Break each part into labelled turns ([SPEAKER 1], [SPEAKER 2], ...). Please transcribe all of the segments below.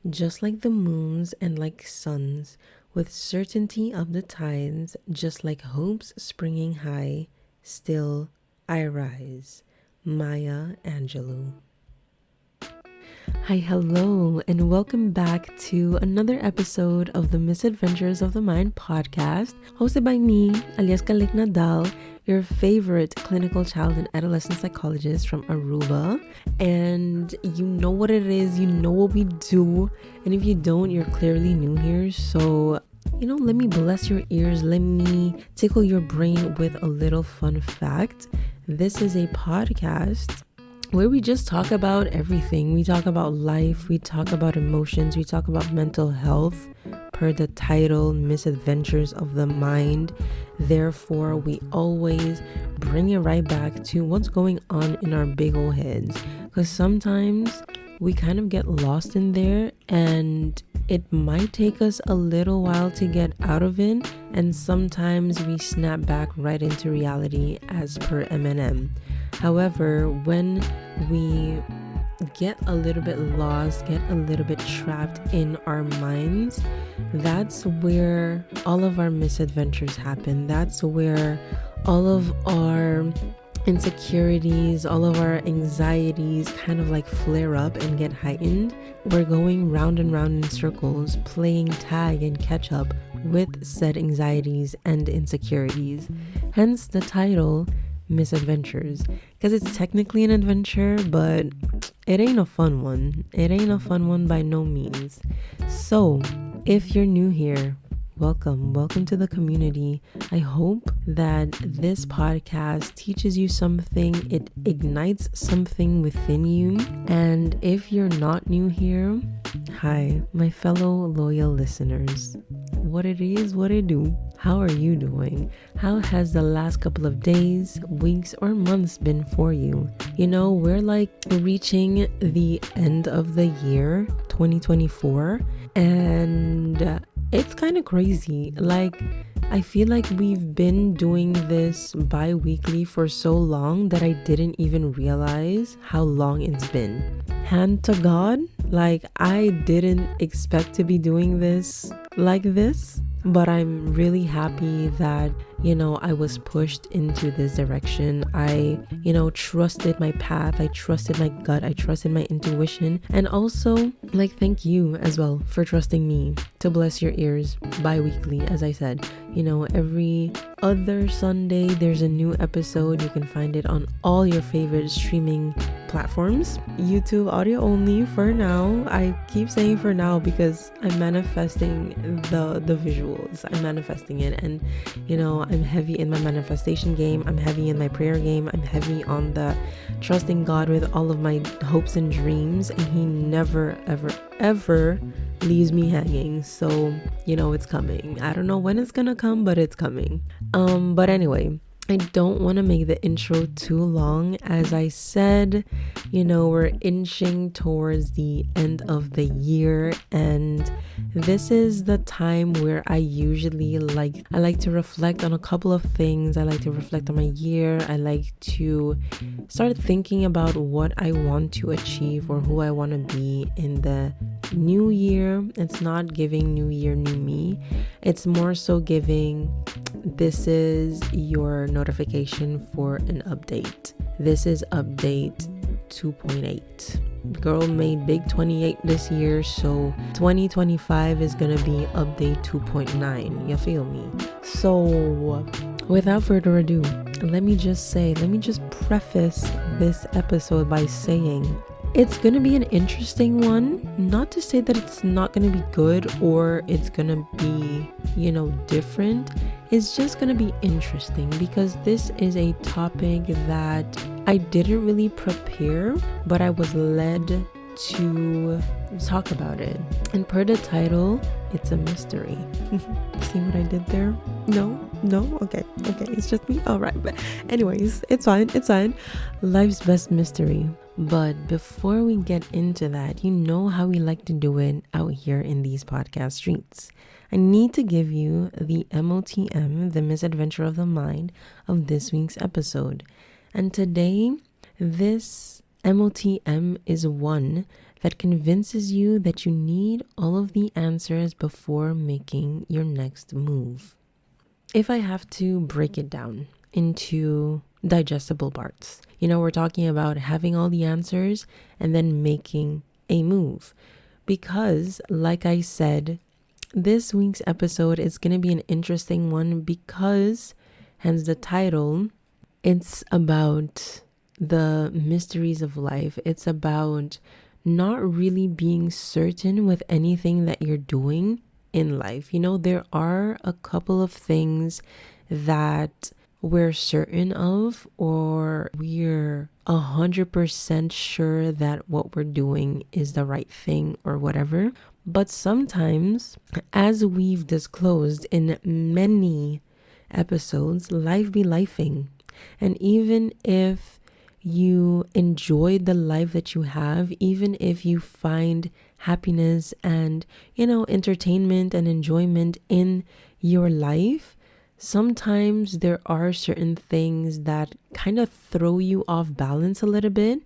[SPEAKER 1] just like the moons and like suns, with certainty of the tides, just like hopes springing high, still I rise. Maya Angelou. Hi, hello, and welcome back to another episode of the Misadventures of the Mind podcast, hosted by me, alias Kalik Nadal, your favorite clinical child and adolescent psychologist from Aruba. And you know what it is, you know what we do, and if you don't, you're clearly new here. So let me bless your ears. Let me tickle your brain with a little fun fact. This is a podcast where we just talk about everything. We talk about life, we talk about emotions, we talk about mental health, per the title, Misadventures of the Mind. Therefore, we always bring it right back to what's going on in our big old heads. Because sometimes we kind of get lost in there, and it might take us a little while to get out of it, and sometimes we snap back right into reality, as per Eminem. However, when we get a little bit lost, get a little bit trapped in our minds, that's where all of our misadventures happen. That's where all of our insecurities, all of our anxieties kind of like flare up and get heightened. We're going round and round in circles, playing tag and catch up with said anxieties and insecurities. Hence the title, Misadventures, because it's technically an adventure, but it ain't a fun one. It ain't a fun one by no means. So if you're new here, welcome to the community. I hope that this podcast teaches you something, it ignites something within you. And if you're not new here, hi, my fellow loyal listeners. What it is, what it do. How are you doing? How has the last couple of days, weeks, or months been for you? We're like reaching the end of the year, 2024, and it's kind of crazy. Like, I feel like we've been doing this bi-weekly for so long that I didn't even realize how long it's been. Hand to God, like I didn't expect to be doing this like this, but I'm really happy that, I was pushed into this direction. I, trusted my path. I trusted my gut. I trusted my intuition. And also, thank you as well for trusting me to bless your ears bi-weekly. As I said, every other Sunday, there's a new episode. You can find it on all your favorite streaming platforms. YouTube audio only for now. I keep saying for now because I'm manifesting the visuals. I'm manifesting it, and I'm heavy in my manifestation game. I'm heavy in my prayer game. I'm heavy on the trusting God with all of my hopes and dreams, and he never ever leaves me hanging. So it's coming. I don't know when it's gonna come, but it's coming. But anyway, I don't want to make the intro too long. As I said, we're inching towards the end of the year, and this is the time where I usually like to reflect on a couple of things. I like to reflect on my year. I like to start thinking about what I want to achieve or who I want to be in the new year. It's not giving new year, new me. It's more so giving, this is your notification for an update. This is update 2.8. Girl made big 28 this year, so 2025 is gonna be update 2.9. You feel me? So without further ado, let me just preface this episode by saying it's gonna be an interesting one. Not to say that it's not gonna be good or it's gonna be, different. It's just gonna be interesting because this is a topic that I didn't really prepare, but I was led to talk about it. And per the title, it's a mystery. See what I did there? No? Okay, it's just me. All right, but anyways, it's fine. Life's best mystery. But before we get into that, you know how we like to do it out here in these podcast streets. I need to give you the MOTM, the misadventure of the mind, of this week's episode. And today, this MOTM is one that convinces you that you need all of the answers before making your next move. If I have to break it down into digestible parts, we're talking about having all the answers and then making a move. Because, like I said, this week's episode is going to be an interesting one because, hence the title, it's about the mysteries of life. It's about not really being certain with anything that you're doing in life. There are a couple of things that we're certain of, or we're 100% sure that what we're doing is the right thing or whatever. But sometimes, as we've disclosed in many episodes, life be lifing. And even if you enjoy the life that you have, even if you find happiness and, entertainment and enjoyment in your life, sometimes there are certain things that kind of throw you off balance a little bit,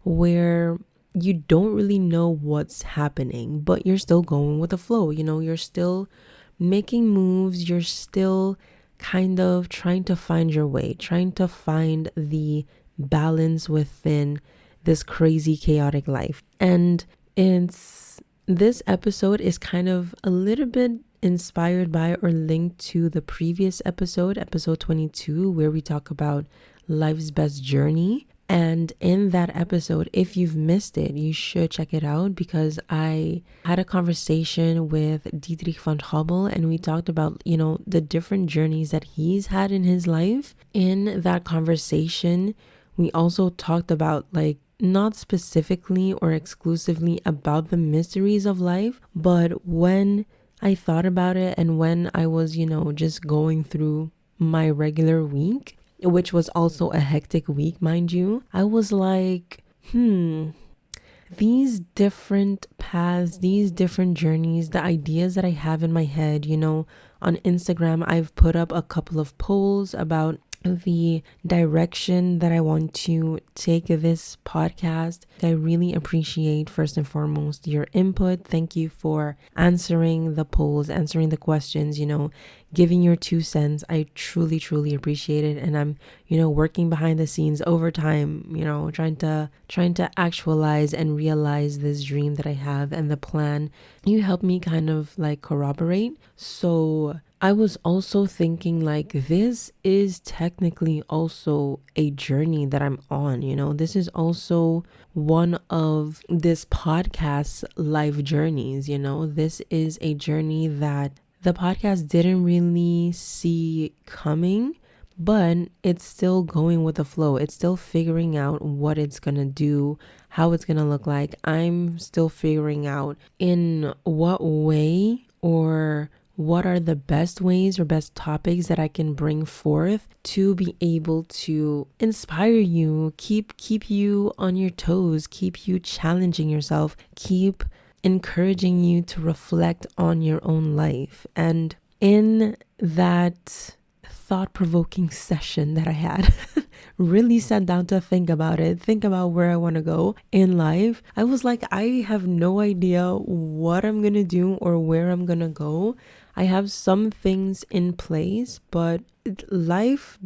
[SPEAKER 1] where you don't really know what's happening, but you're still going with the flow. You're still making moves. You're still kind of trying to find your way, trying to find the balance within this crazy, chaotic life. And this episode is kind of a little bit inspired by or linked to the previous episode 22, where we talk about life's best journey. And in that episode, if you've missed it, you should check it out, because I had a conversation with Dietrich von Hobel, and we talked about, the different journeys that he's had in his life. In that conversation, we also talked about, not specifically or exclusively about the mysteries of life, but when I thought about it and when I was, just going through my regular week, which was also a hectic week, mind you, I was like, these different paths, these different journeys, the ideas that I have in my head, on Instagram, I've put up a couple of polls about the direction that I want to take this podcast. I really appreciate, first and foremost, your input. Thank you for answering the polls, answering the questions, giving your 2 cents. I truly, truly appreciate it. And I'm, working behind the scenes overtime, trying to actualize and realize this dream that I have and the plan. You help me kind of corroborate. So I was also thinking this is technically also a journey that I'm on, this is also one of this podcast's life journeys, this is a journey that the podcast didn't really see coming, but it's still going with the flow. It's still figuring out what it's going to do, how it's going to look like. I'm still figuring out in what way or what are the best ways or best topics that I can bring forth to be able to inspire you, keep you on your toes, keep you challenging yourself, keep encouraging you to reflect on your own life. And in that thought-provoking session that I had, really sat down to think about where I want to go in life. I was like, I have no idea what I'm going to do or where I'm going to go. I have some things in place, but life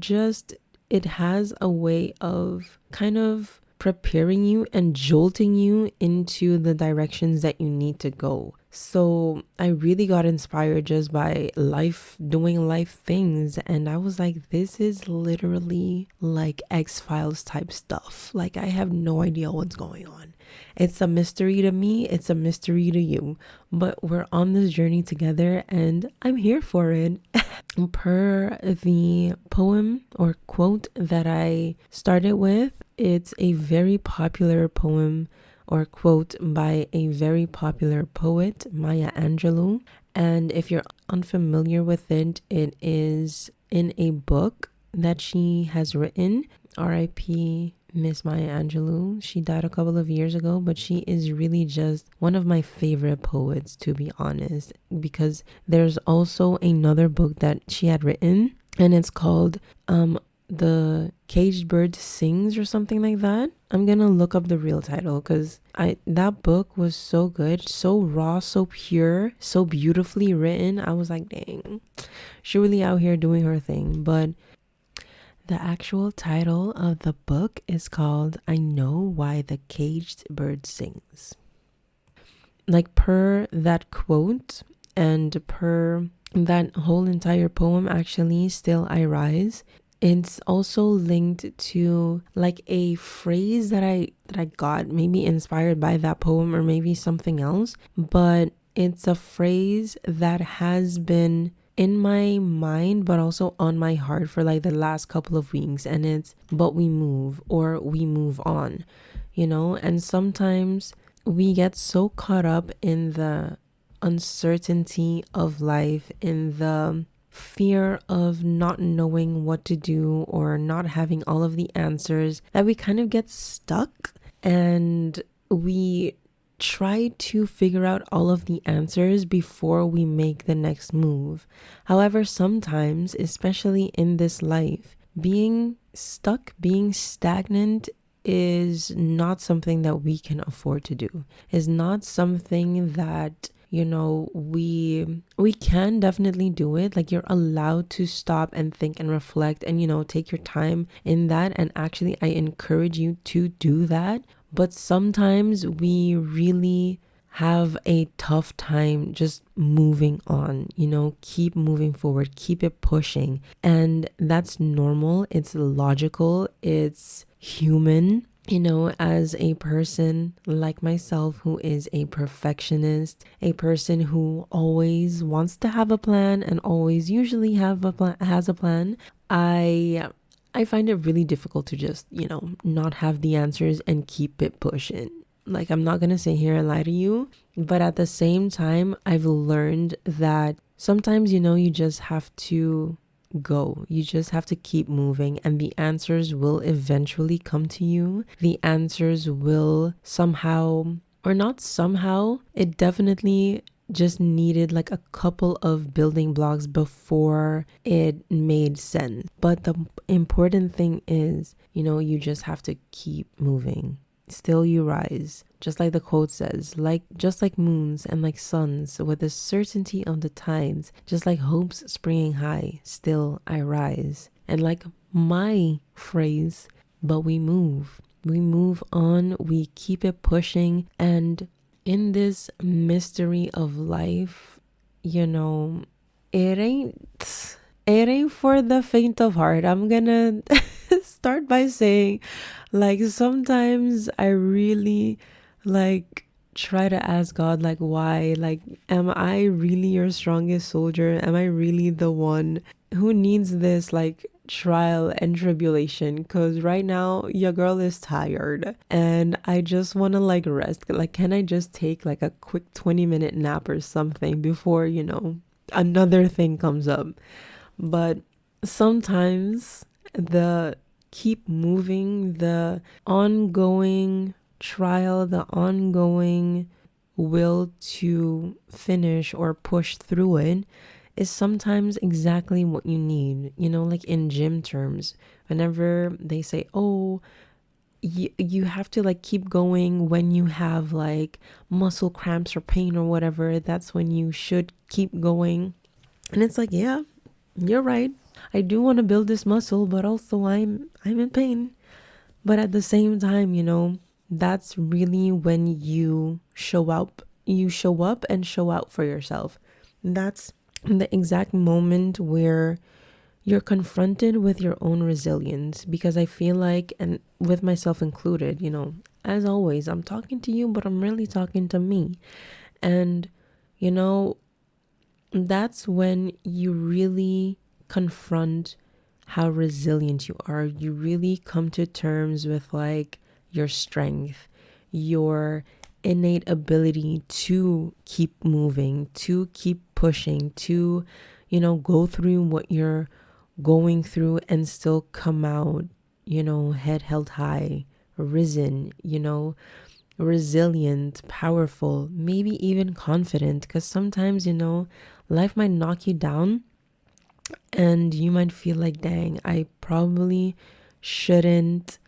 [SPEAKER 1] it has a way of kind of preparing you and jolting you into the directions that you need to go. So I really got inspired just by doing life things. And I was like, this is literally like X-Files type stuff. I have no idea what's going on. It's a mystery to me. It's a mystery to you. But we're on this journey together and I'm here for it. Per the poem or quote that I started with, it's a very popular poem or quote by a very popular poet, Maya Angelou. And if you're unfamiliar with it, it is in a book that she has written, R.I.P. Miss Maya Angelou. She died a couple of years ago, but she is really just one of my favorite poets, to be honest, because there's also another book that she had written, and it's called The Caged Bird Sings or something like that. I'm gonna look up the real title because I that book was so good, so raw, so pure, so beautifully written. I was like, dang, she really out here doing her thing. But the actual title of the book is called I Know Why the Caged Bird Sings. Like per that quote and per that whole entire poem, actually, Still I Rise, it's also linked to like a phrase that I got, maybe inspired by that poem or maybe something else, but it's a phrase that has been in my mind but also on my heart for like the last couple of weeks, and it's but we move, or we move on, and sometimes we get so caught up in the uncertainty of life, in the fear of not knowing what to do or not having all of the answers, that we kind of get stuck and we try to figure out all of the answers before we make the next move. However, sometimes, especially in this life, being stuck, being stagnant is not something that we can afford to do. Is not something that we can definitely do it. Like, you're allowed to stop and think and reflect and take your time in that, and actually I encourage you to do that. But sometimes we really have a tough time just moving on, keep moving forward, keep it pushing. And that's normal, it's logical, it's human. As a person like myself who is a perfectionist, a person who always wants to have a plan and always usually has a plan, I find it really difficult to just, not have the answers and keep it pushing. Like, I'm not going to sit here and lie to you, but at the same time, I've learned that sometimes, you just have to go. You just have to keep moving, and the answers will eventually come to you. The answers will somehow, or not somehow, it definitely just needed like a couple of building blocks before it made sense. But the important thing is, you just have to keep moving. Still you rise, just like the quote says, just like moons and like suns, with the certainty of the tides, just like hopes springing high, still I rise. And like my phrase, but we move on, we keep it pushing. And in this mystery of life, it ain't for the faint of heart. I'm gonna start by saying, like, sometimes I really try to ask God, like, why? Like, am I really your strongest soldier? Am I really the one who needs this trial and tribulation? Because right now your girl is tired and I just want to rest. Like, can I just take a quick 20-minute nap or something before another thing comes up? But sometimes the keep moving, the ongoing trial, the ongoing will to finish or push through it is sometimes exactly what you need. Like in gym terms, whenever they say, oh, you have to keep going when you have muscle cramps or pain or whatever, that's when you should keep going. And it's like, yeah, you're right. I do want to build this muscle, but also I'm in pain. But at the same time, that's really when you show up and show out for yourself. That's the exact moment where you're confronted with your own resilience. Because I feel like, and with myself included, as always, I'm talking to you, but I'm really talking to me. And, that's when you really confront how resilient you are. You really come to terms with your strength, your innate ability to keep moving, to keep pushing, to go through what you're going through and still come out head held high, risen, resilient, powerful, maybe even confident. Because sometimes life might knock you down, And you might feel like, dang, I probably shouldn't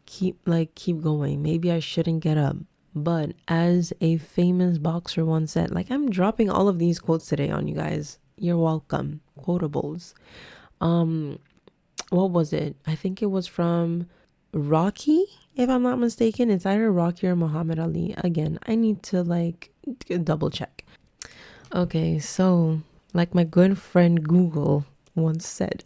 [SPEAKER 1] keep going. Maybe I shouldn't get up. But as a famous boxer once said, like, I'm dropping all of these quotes today on you guys. You're welcome. Quotables. What was it? I think it was from Rocky, if I'm not mistaken. It's either Rocky or Muhammad Ali. Again, I need to double check. Okay, so like my good friend Google once said,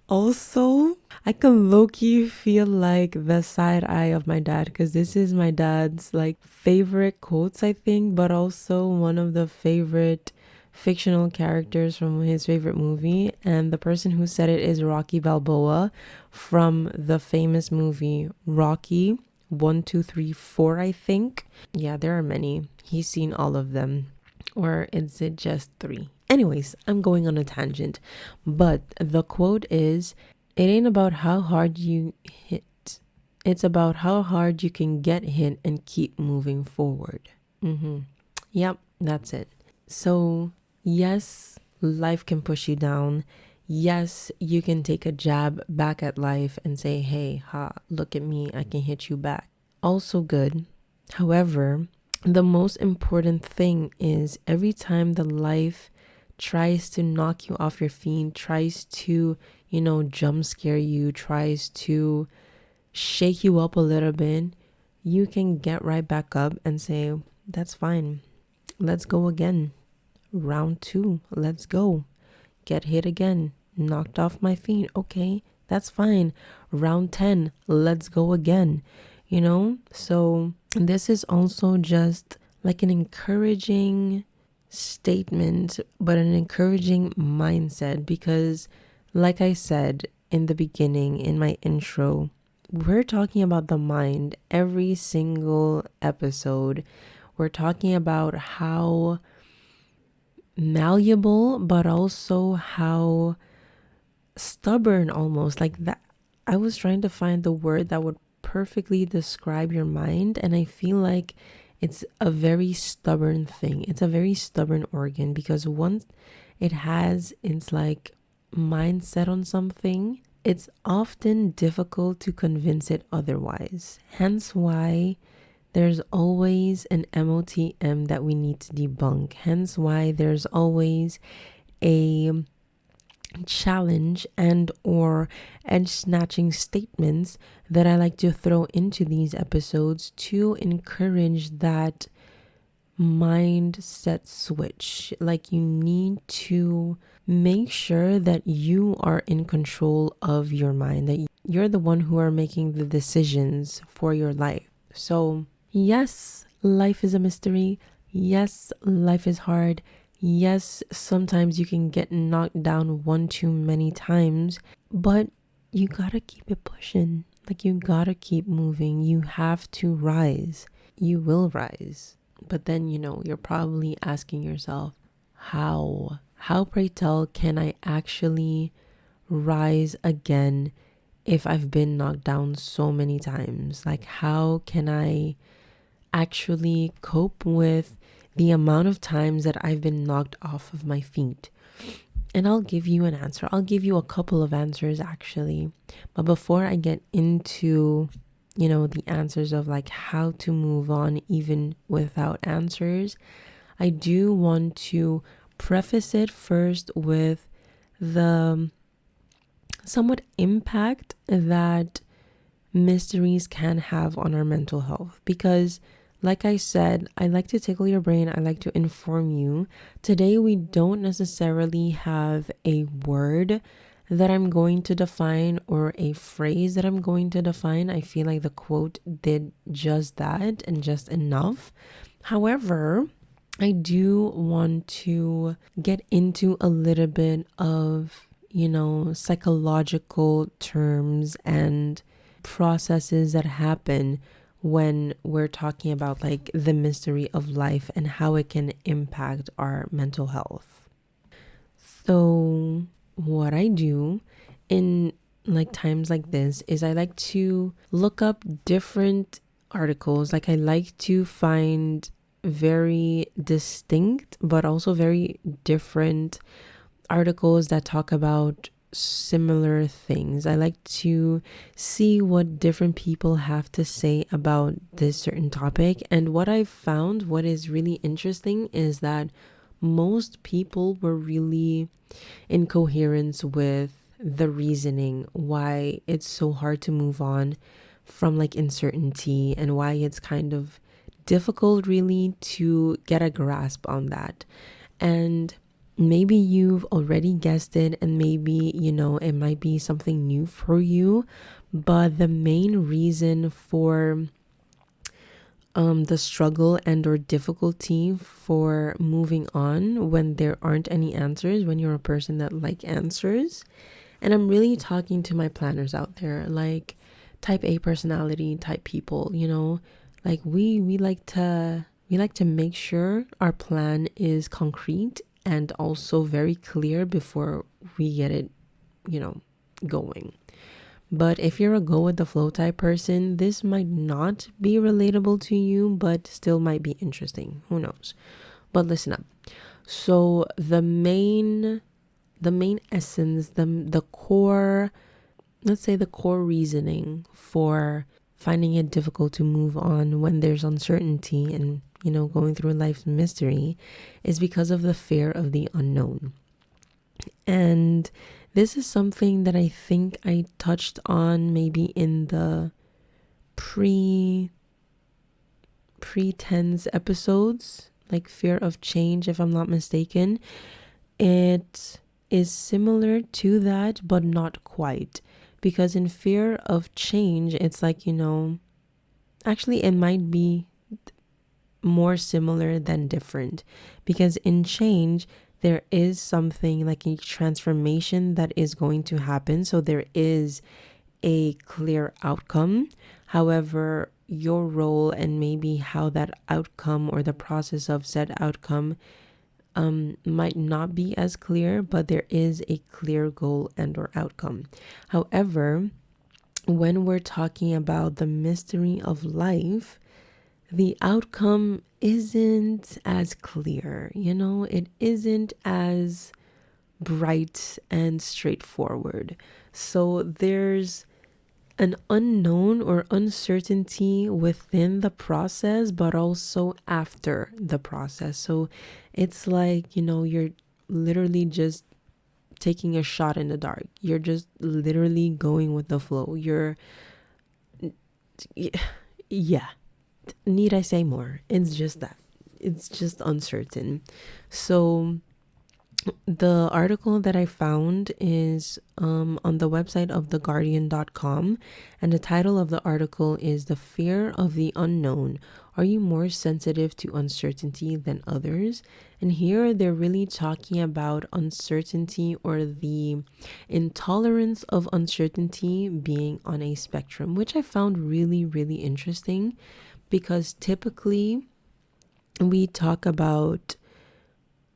[SPEAKER 1] also, I can low-key feel like the side eye of my dad, because this is my dad's like favorite quotes, I think, but also one of the favorite fictional characters from his favorite movie. And the person who said it is Rocky Balboa from the famous movie Rocky 1, 2, 3, 4, I think. Yeah, there are many. He's seen all of them. Or is it just 3? Anyways, I'm going on a tangent. But the quote is, it ain't about how hard you hit. It's about how hard you can get hit and keep moving forward. Yep, that's it. So, yes, life can push you down. Yes, you can take a jab back at life and say, hey, look at me, I can hit you back. Also good. However, the most important thing is every time the life tries to knock you off your feet, tries to, jump scare you, tries to shake you up a little bit, you can get right back up and say, that's fine. Let's go again. Round 2, let's go. Get hit again. Knocked off my feet. Okay, that's fine. Round 10, let's go again. So this is also just like an encouraging statement, but an encouraging mindset, because like I said in the beginning, in my intro, we're talking about the mind every single episode. We're talking about how malleable, but also how stubborn, almost like that. I was trying to find the word that would perfectly describe your mind, and I feel like it's a very stubborn thing. It's a very stubborn organ, because once it has its mindset on something, it's often difficult to convince it otherwise. Hence why there's always an MOTM that we need to debunk. Hence why there's always a challenge and or edge snatching statements that I like to throw into these episodes to encourage that mindset switch. Like, you need to make sure that you are in control of your mind, that you're the one who are making the decisions for your life. So yes, life is a mystery. Yes, life is hard. Yes, sometimes you can get knocked down one too many times, but you gotta keep it pushing. Like, you gotta keep moving. You have to rise. You will rise. But then, you're probably asking yourself, how? How, pray tell, can I actually rise again if I've been knocked down so many times? Like, how can I actually cope with the amount of times that I've been knocked off of my feet? And I'll give you an answer. I'll give you a couple of answers, actually. But before I get into, the answers of how to move on even without answers, I do want to preface it first with the somewhat impact that mysteries can have on our mental health. Because like I said, I like to tickle your brain. I like to inform you. Today, we don't necessarily have a word that I'm going to define or a phrase that I'm going to define. I feel like the quote did just that and just enough. However, I do want to get into a little bit of, psychological terms and processes that happen when we're talking about the mystery of life and how it can impact our mental health. So what I do in times like this is I like to look up different articles. I like to find very distinct but also very different articles that talk about similar things. I like to see what different people have to say about this certain topic. And what I've found, what is really interesting, is that most people were really in coherence with the reasoning why it's so hard to move on from like uncertainty, and why it's kind of difficult really to get a grasp on that. And maybe you've already guessed it, and maybe, it might be something new for you. But the main reason for the struggle and or difficulty for moving on when there aren't any answers, when you're a person that like answers, and I'm really talking to my planners out there, like type A personality type people, like we like to make sure our plan is concrete and also very clear before we get it, going. But if you're a go with the flow type person, this might not be relatable to you, but still might be interesting. Who knows? But listen up. So the main essence, the core, let's say the core reasoning for finding it difficult to move on when there's uncertainty and, going through life's mystery, is because of the fear of the unknown. And this is something that I think I touched on maybe in the pre-tense episodes, like fear of change, if I'm not mistaken. It is similar to that, but not quite. Because in fear of change, it's like, actually it might be more similar than different. Because in change, there is something like a transformation that is going to happen. So there is a clear outcome. However, your role and maybe how that outcome or the process of said outcome might not be as clear, but there is a clear goal and or outcome. However, when we're talking about the mystery of life, the outcome isn't as clear, it isn't as bright and straightforward. So there's an unknown or uncertainty within the process, but also after the process. So it's like, you're literally just taking a shot in the dark. You're just literally going with the flow. Yeah. Need I say more? It's just that. It's just uncertain. So the article that I found is on the website of theguardian.com, and the title of the article is "The Fear of the Unknown. Are you more sensitive to uncertainty than others?" And here they're really talking about uncertainty, or the intolerance of uncertainty, being on a spectrum, which I found really, really interesting, because typically we talk about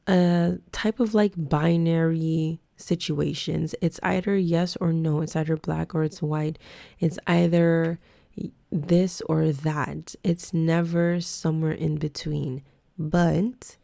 [SPEAKER 1] a type of like binary situations. It's either yes or no. It's either black or it's white. It's either this or that. It's never somewhere in between. But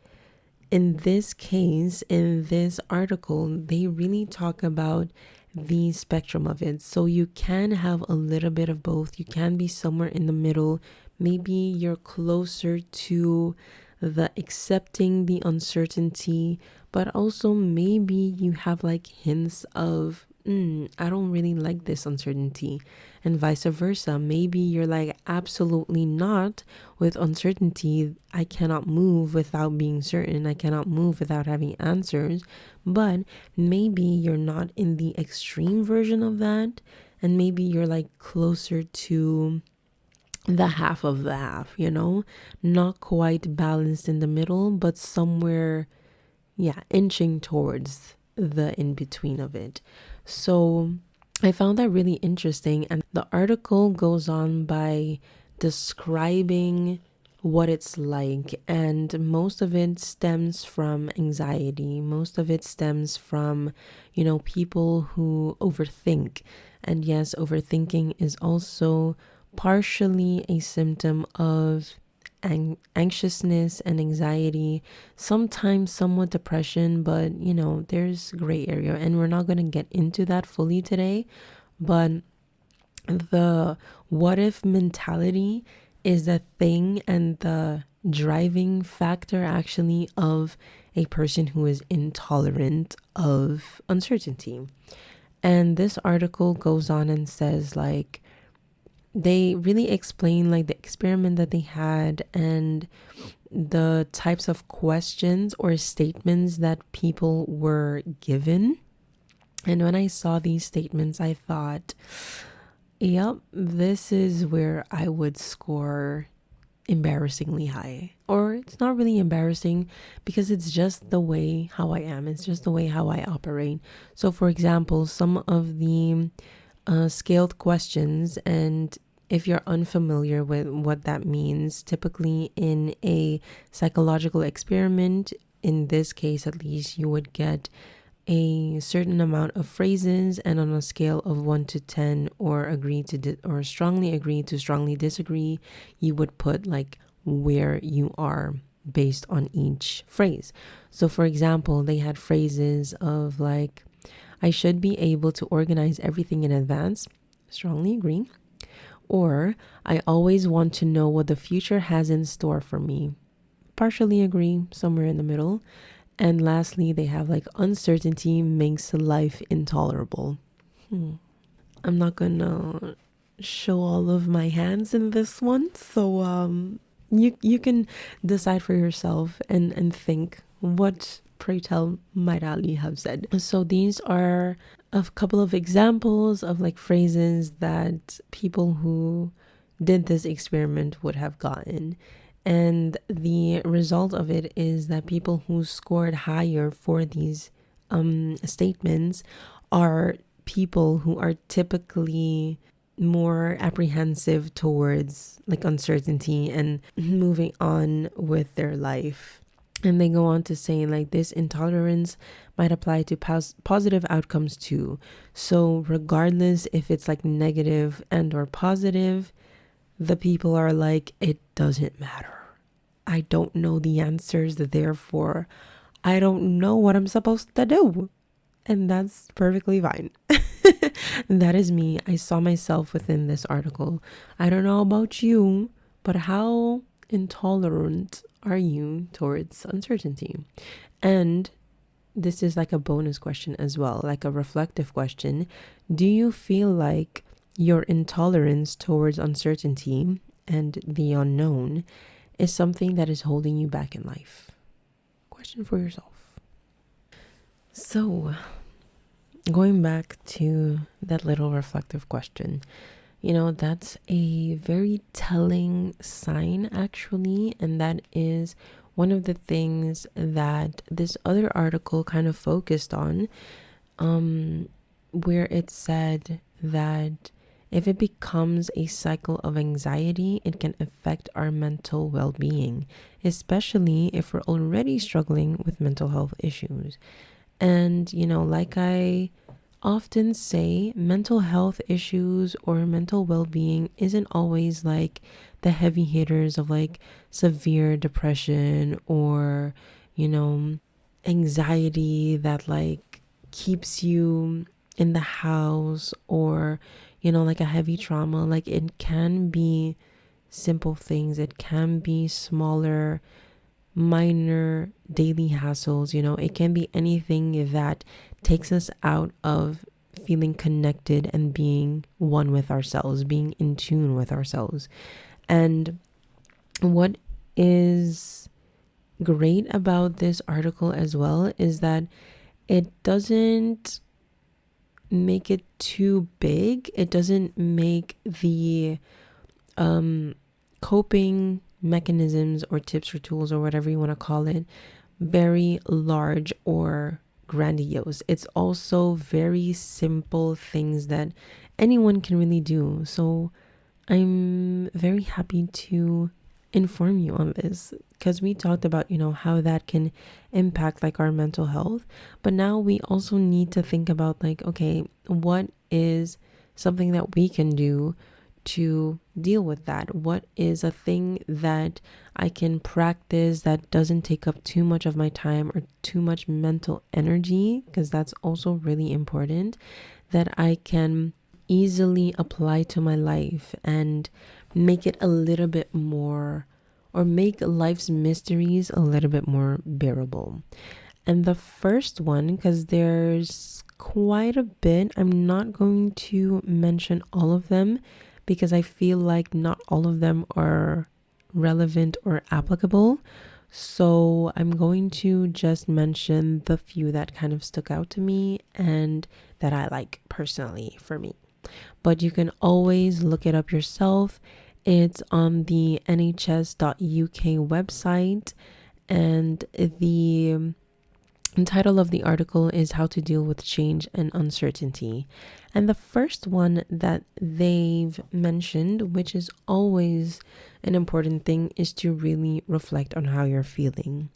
[SPEAKER 1] in this case, in this article, they really talk about the spectrum of it. So you can have a little bit of both. You can be somewhere in the middle. Maybe you're closer to the accepting the uncertainty, but also maybe you have like hints of I don't really like this uncertainty, and vice versa. Maybe you're like, absolutely not with uncertainty. I cannot move without being certain. I cannot move without having answers. But maybe you're not in the extreme version of that, and maybe you're like closer to the half of the half, not quite balanced in the middle, but somewhere, inching towards the in between of it. So I found that really interesting. And the article goes on by describing what it's like, and most of it stems from anxiety. Most of it stems from, people who overthink. And yes, overthinking is also partially a symptom of anxiousness and anxiety, sometimes somewhat depression, but there's gray area, and we're not going to get into that fully today. But the what if mentality is the thing and the driving factor actually of a person who is intolerant of uncertainty. And this article goes on and says, like, they really explain like the experiment that they had and the types of questions or statements that people were given. And when I saw these statements, I thought, yep, this is where I would score embarrassingly high. Or it's not really embarrassing because it's just the way how I am. It's just the way how I operate. So for example, some of the scaled questions, and if you're unfamiliar with what that means, typically in a psychological experiment, in this case at least, you would get a certain amount of phrases, and on a scale of 1 to 10, or or strongly agree to strongly disagree, you would put like where you are based on each phrase. So for example, they had phrases of like, I should be able to organize everything in advance, strongly agree. Or, I always want to know what the future has in store for me, partially agree, somewhere in the middle. And lastly, they have like, uncertainty makes life intolerable. I'm not gonna show all of my hands in this one, so you can decide for yourself and think, what, pray tell, might Ali have said. So these are a couple of examples of like phrases that people who did this experiment would have gotten. And the result of it is that people who scored higher for these statements are people who are typically more apprehensive towards like uncertainty and moving on with their life. And they go on to say like, this intolerance might apply to positive outcomes too. So regardless if it's like negative and or positive, the people are like, it doesn't matter. I don't know the answers, therefore I don't know what I'm supposed to do. And that's perfectly fine. That is me. I saw myself within this article. I don't know about you, but how intolerant are you towards uncertainty? And this is like a bonus question as well, like a reflective question. Do you feel like your intolerance towards uncertainty and the unknown is something that is holding you back in life? Question for yourself. So, going back to that little reflective question, that's a very telling sign actually, and that is one of the things that this other article kind of focused on, where it said that if it becomes a cycle of anxiety, it can affect our mental well-being, especially if we're already struggling with mental health issues. And, like I often say, mental health issues or mental well-being isn't always like the heavy hitters of like severe depression or, anxiety that like keeps you in the house, or, like a heavy trauma. Like, it can be simple things. It can be smaller, minor daily hassles. It can be anything that takes us out of feeling connected and being one with ourselves, being in tune with ourselves. And what is great about this article as well is that it doesn't make it too big. It doesn't make the coping mechanisms or tips or tools or whatever you want to call it very large or grandiose. It's also very simple things that anyone can really do. So I'm very happy to inform you on this, because we talked about, how that can impact like our mental health. But now we also need to think about like, okay, what is something that we can do to deal with that? What is a thing that I can practice that doesn't take up too much of my time or too much mental energy? Because that's also really important, that I can easily apply to my life and make it a little bit more, or make life's mysteries a little bit more bearable. And the first one, because there's quite a bit, I'm not going to mention all of them because I feel like not all of them are relevant or applicable. So I'm going to just mention the few that kind of stuck out to me and that I like personally for me. But you can always look it up yourself. It's on the nhs.uk website, and the title of the article is How to Deal with Change and Uncertainty. And the first one that they've mentioned, which is always an important thing, is to really reflect on how you're feeling.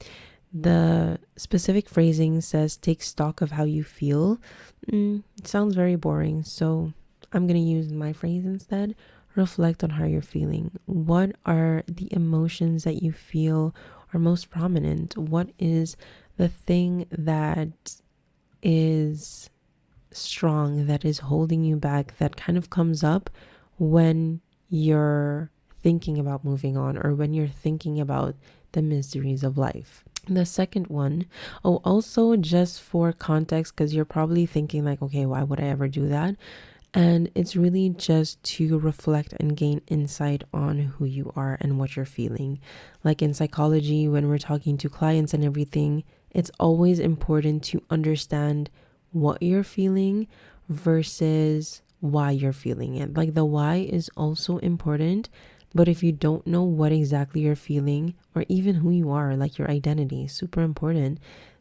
[SPEAKER 1] The specific phrasing says, take stock of how you feel. It sounds very boring, so I'm going to use my phrase instead. Reflect on how you're feeling. What are the emotions that you feel are most prominent? What is the thing that is strong, that is holding you back, that kind of comes up when you're thinking about moving on, or when you're thinking about the mysteries of life? The second one, also just for context, because you're probably thinking like, okay, why would I ever do that? And it's really just to reflect and gain insight on who you are and what you're feeling. Like in psychology, when we're talking to clients and everything, it's always important to understand what you're feeling versus why you're feeling it. Like the why is also important, but if you don't know what exactly you're feeling, or even who you are, like your identity is super important,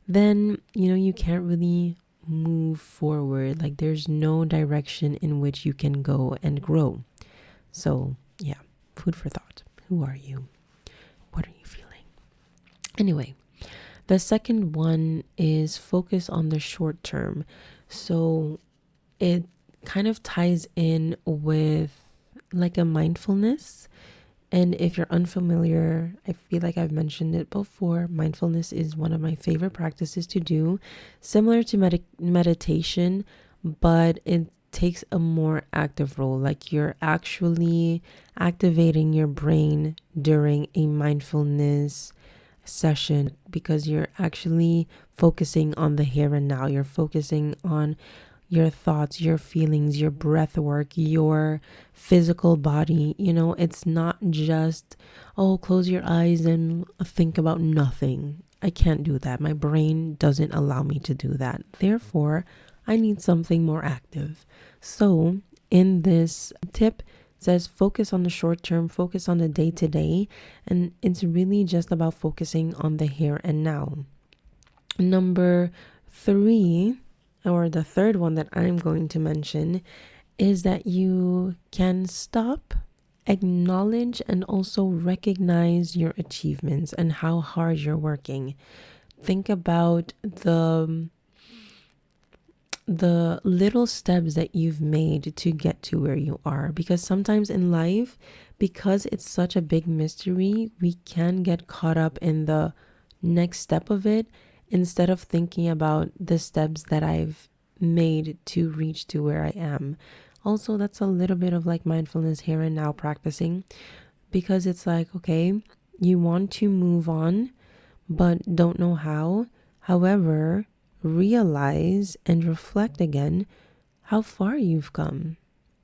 [SPEAKER 1] then, you can't really move forward. Like there's no direction in which you can go and grow. So yeah, food for thought. Who are you? What are you feeling? Anyway, the second one is focus on the short term. So it kind of ties in with like a mindfulness. And if you're unfamiliar, I feel like I've mentioned it before. Mindfulness is one of my favorite practices to do, similar to meditation, but it takes a more active role. Like you're actually activating your brain during a mindfulness session, because you're actually focusing on the here and now. You're focusing on your thoughts, your feelings, your breath work, your physical body. It's not just, close your eyes and think about nothing. I can't do that. My brain doesn't allow me to do that. Therefore, I need something more active. So in this tip, says focus on the short term, focus on the day to day, and it's really just about focusing on the here and now. Number 3, or the third one that I'm going to mention, is that you can stop, acknowledge, and also recognize your achievements and how hard you're working. Think about the little steps that you've made to get to where you are, because sometimes in life, because it's such a big mystery, we can get caught up in the next step of it instead of thinking about the steps that I've made to reach to where I am. Also, that's a little bit of like mindfulness here and now practicing, because it's like, okay, you want to move on but don't know how. However, realize and reflect again how far you've come,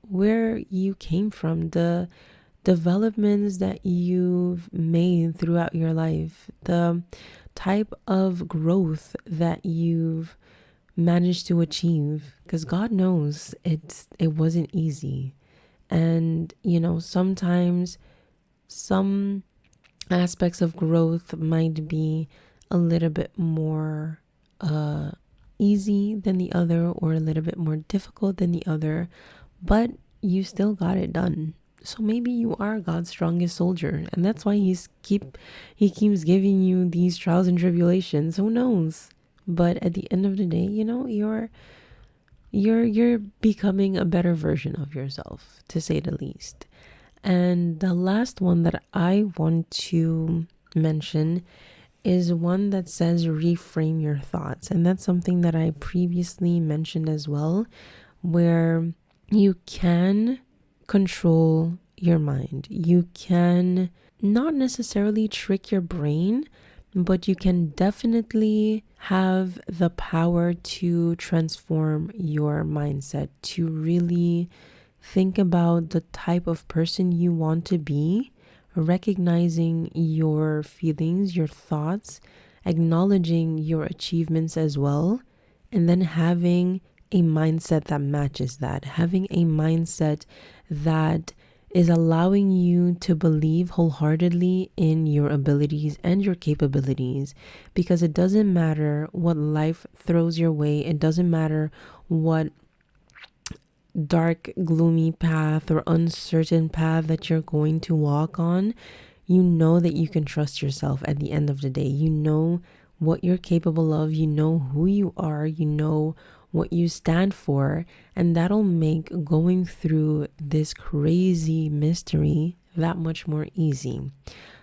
[SPEAKER 1] where you came from, the developments that you've made throughout your life, the type of growth that you've managed to achieve, because God knows it wasn't easy. And sometimes some aspects of growth might be a little bit more easy than the other, or a little bit more difficult than the other, but you still got it done. So maybe you are God's strongest soldier, and that's why he keeps giving you these trials and tribulations. Who knows? But at the end of the day, you're becoming a better version of yourself, to say the least. And the last one that I want to mention is one that says reframe your thoughts. And that's something that I previously mentioned as well, where you can control your mind. You can not necessarily trick your brain, but you can definitely have the power to transform your mindset, to really think about the type of person you want to be, recognizing your feelings, your thoughts, acknowledging your achievements as well, and then having a mindset that matches that, having a mindset that is allowing you to believe wholeheartedly in your abilities and your capabilities, because it doesn't matter what life throws your way. It doesn't matter what dark, gloomy path or uncertain path that you're going to walk on. You know that you can trust yourself at the end of the day. You know what you're capable of. You know who you are. You know what you stand for. And that'll make going through this crazy mystery that much more easy.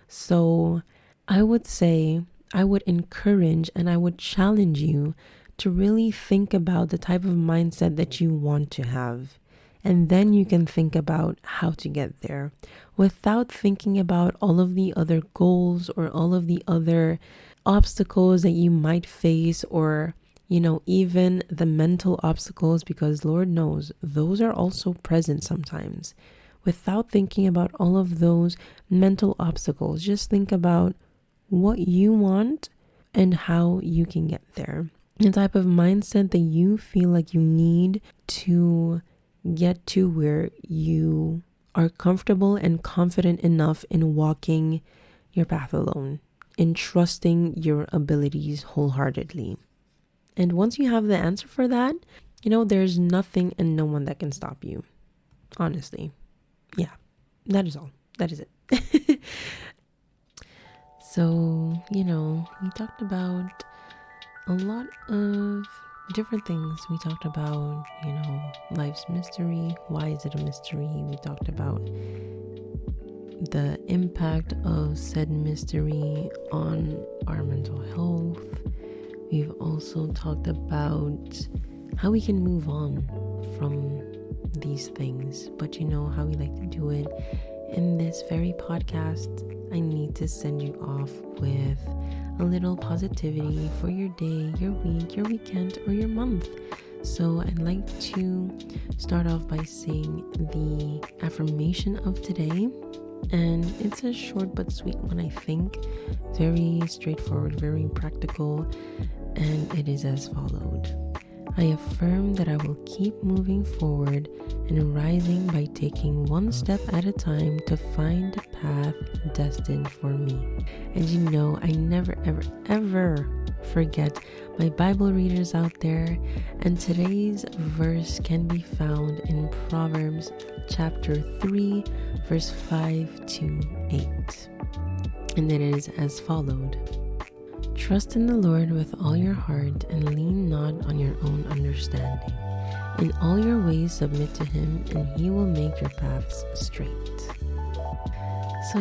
[SPEAKER 1] So I would say, I would encourage and I would challenge you to really think about the type of mindset that you want to have. And then you can think about how to get there without thinking about all of the other goals or all of the other obstacles that you might face, or, even the mental obstacles, because Lord knows those are also present sometimes. Without thinking about all of those mental obstacles, just think about what you want and how you can get there. The type of mindset that you feel like you need to get to where you are comfortable and confident enough in walking your path alone, in trusting your abilities wholeheartedly. And once you have the answer for that, there's nothing and no one that can stop you. Honestly. Yeah, that is all. That is it. So, we talked about a lot of different things. We talked about, life's mystery. Why is it a mystery? We talked about the impact of said mystery on our mental health. We've also talked about how we can move on from these things, but how we like to do it. In this very podcast, I need to send you off with a little positivity for your day, your week, your weekend, or your month. So I'd like to start off by saying the affirmation of today. And it's a short but sweet one, I think. Very straightforward, very practical. And it is as followed. I affirm that I will keep moving forward and rising by taking one step at a time to find the path destined for me. And I never, ever, ever forget my Bible readers out there. And today's verse can be found in Proverbs chapter 3, verse 5 to 8. And it is as followed. Trust in the Lord with all your heart and lean not on your own understanding. In all your ways submit to him, and he will make your paths straight. So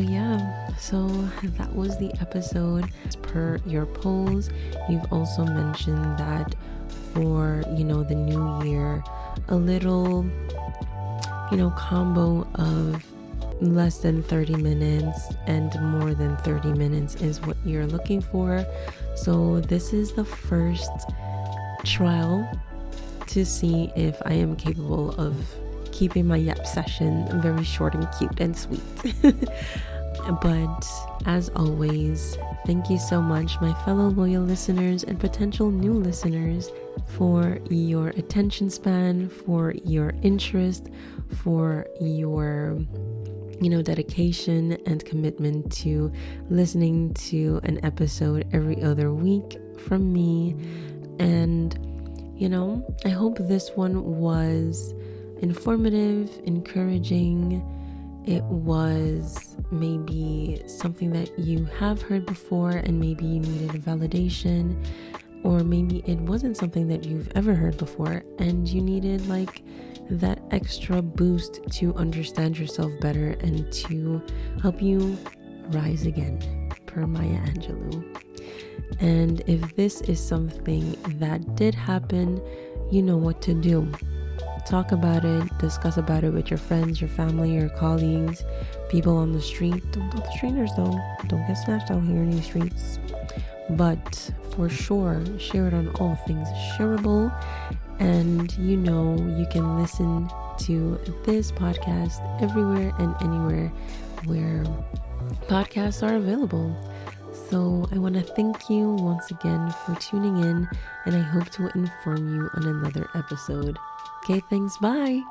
[SPEAKER 1] that was the episode. As per your polls, you've also mentioned that for, the new year, a little, combo of less than 30 minutes and more than 30 minutes is what you're looking for. So this is the first trial to see if I am capable of keeping my yap session very short and cute and sweet. But as always, thank you so much, my fellow loyal listeners and potential new listeners, for your attention span, for your interest, for your dedication and commitment to listening to an episode every other week from me. And I hope this one was informative, encouraging. It was maybe something that you have heard before and maybe you needed a validation, or maybe it wasn't something that you've ever heard before and you needed that extra boost to understand yourself better and to help you rise again, per Maya Angelou. And if this is something that did happen, you know what to do. Talk about it, discuss about it with your friends, your family, your colleagues, people on the street. Don't talk to strangers though. Don't get snatched out here in these streets. But for sure, share it on all things shareable. And you can listen to this podcast everywhere and anywhere where podcasts are available. So I want to thank you once again for tuning in, and I hope to inform you on another episode. Okay, thanks. Bye.